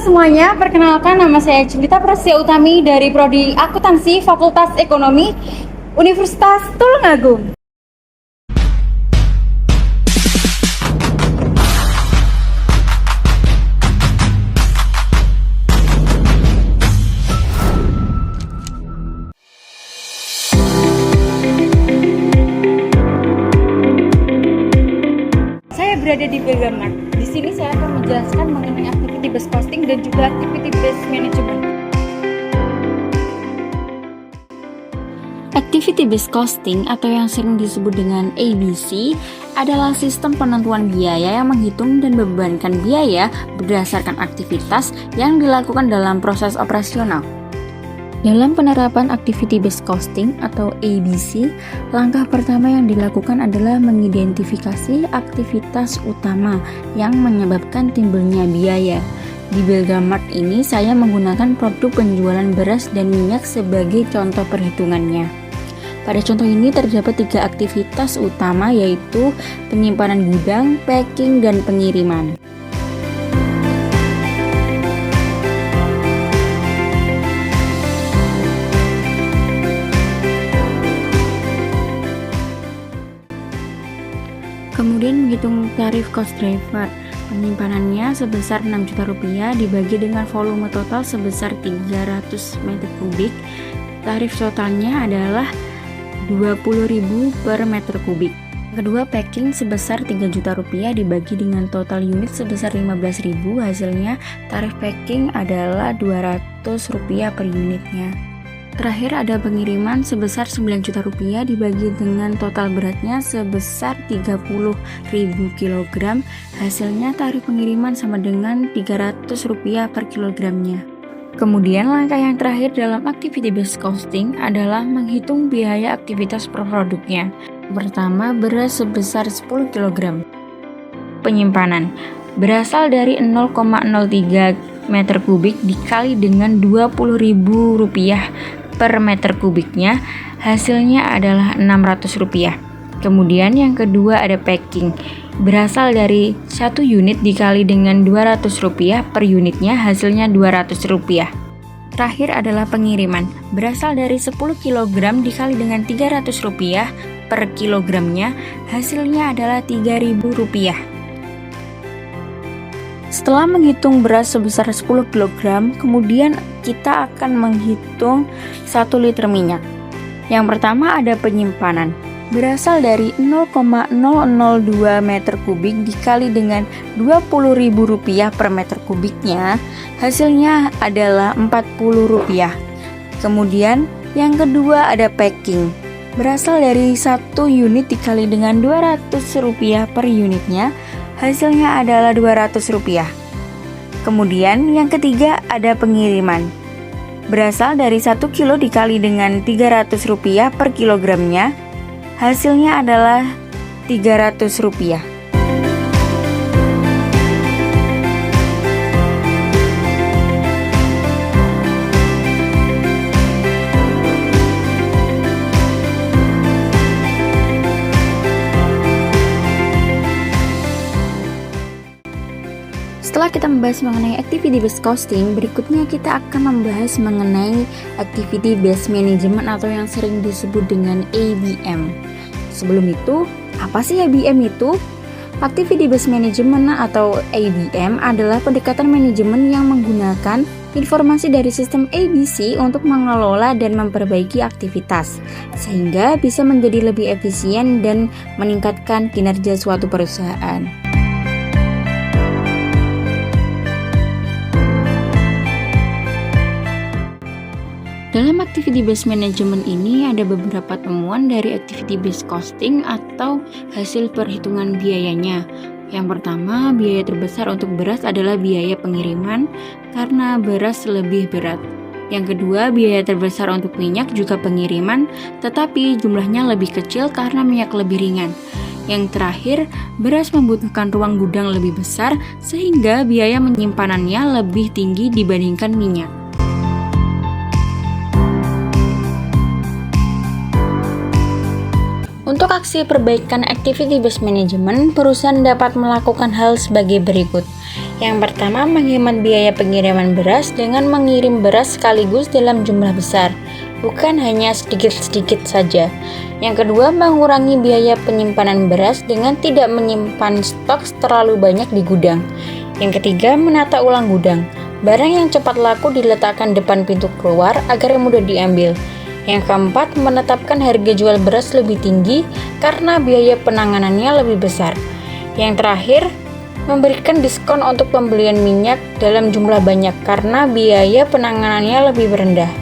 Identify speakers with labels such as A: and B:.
A: semuanya, perkenalkan nama saya Julita Prasetya Utami dari Prodi Akuntansi Fakultas Ekonomi Universitas Tulungagung. Saya berada di Bergamax. Di sini saya akan menjelaskan mengenai activity based costing dan juga activity based management.
B: Activity based costing atau yang sering disebut dengan ABC adalah sistem penentuan biaya yang menghitung dan membebankan biaya berdasarkan aktivitas yang dilakukan dalam proses operasional. Dalam penerapan activity based costing atau ABC, langkah pertama yang dilakukan adalah mengidentifikasi aktivitas utama yang menyebabkan timbulnya biaya. Di Belgamart ini saya menggunakan produk penjualan beras dan minyak sebagai contoh perhitungannya. Pada contoh ini terdapat 3 aktivitas utama, yaitu penyimpanan gudang, packing, dan pengiriman. Kemudian menghitung tarif cost driver. Penyimpanannya sebesar 6 juta rupiah dibagi dengan volume total sebesar 300 meter kubik. Tarif totalnya adalah 20.000 per meter kubik. Kedua, packing sebesar 3 juta rupiah dibagi dengan total unit sebesar 15.000. Hasilnya tarif packing adalah 200 rupiah per unitnya. Terakhir ada pengiriman sebesar 9 juta rupiah dibagi dengan total beratnya sebesar 30.000 kg. Hasilnya tarif pengiriman sama dengan 300 rupiah per kilogramnya. Kemudian langkah yang terakhir dalam activity based costing adalah menghitung biaya aktivitas per produknya. Pertama, beras sebesar 10 kg. Penyimpanan berasal dari 0,03 meter kubik dikali dengan 20.000 rupiah per meter kubiknya, hasilnya adalah 600 rupiah. Kemudian yang kedua ada packing, berasal dari 1 unit dikali dengan 200 rupiah per unitnya, hasilnya 200 rupiah. Terakhir adalah pengiriman, berasal dari 10 kg dikali dengan 300 rupiah per kilogramnya, hasilnya adalah 3.000 rupiah. Setelah menghitung beras sebesar 10 kg, kemudian kita akan menghitung 1 liter minyak. Yang pertama ada penyimpanan, berasal dari 0,002 meter kubik dikali dengan 20.000 rupiah per meter kubiknya, hasilnya adalah 40 rupiah. Kemudian yang kedua ada packing, berasal dari 1 unit dikali dengan 200 rupiah per unitnya, hasilnya adalah 200 rupiah. Kemudian yang ketiga ada pengiriman, berasal dari 1 kilo dikali dengan 300 rupiah per kilogramnya, hasilnya adalah 300 rupiah. Setelah kita membahas mengenai activity based costing, berikutnya kita akan membahas mengenai activity based management atau yang sering disebut dengan ABM. Sebelum itu, apa sih ABM itu? Activity based management atau ABM adalah pendekatan manajemen yang menggunakan informasi dari sistem ABC untuk mengelola dan memperbaiki aktivitas, sehingga bisa menjadi lebih efisien dan meningkatkan kinerja suatu perusahaan. Dalam activity based management ini ada beberapa temuan dari activity based costing atau hasil perhitungan biayanya. Yang pertama, biaya terbesar untuk beras adalah biaya pengiriman karena beras lebih berat. Yang kedua, biaya terbesar untuk minyak juga pengiriman, tetapi jumlahnya lebih kecil karena minyak lebih ringan. Yang terakhir, beras membutuhkan ruang gudang lebih besar sehingga biaya menyimpanannya lebih tinggi dibandingkan minyak. Untuk aksi perbaikan activity based management, perusahaan dapat melakukan hal sebagai berikut. Yang pertama, menghemat biaya pengiriman beras dengan mengirim beras sekaligus dalam jumlah besar, bukan hanya sedikit-sedikit saja. Yang kedua, mengurangi biaya penyimpanan beras dengan tidak menyimpan stok terlalu banyak di gudang. Yang ketiga, menata ulang gudang. Barang yang cepat laku diletakkan depan pintu keluar agar mudah diambil. Yang keempat, menetapkan harga jual beras lebih tinggi karena biaya penanganannya lebih besar. Yang terakhir, memberikan diskon untuk pembelian minyak dalam jumlah banyak karena biaya penanganannya lebih rendah.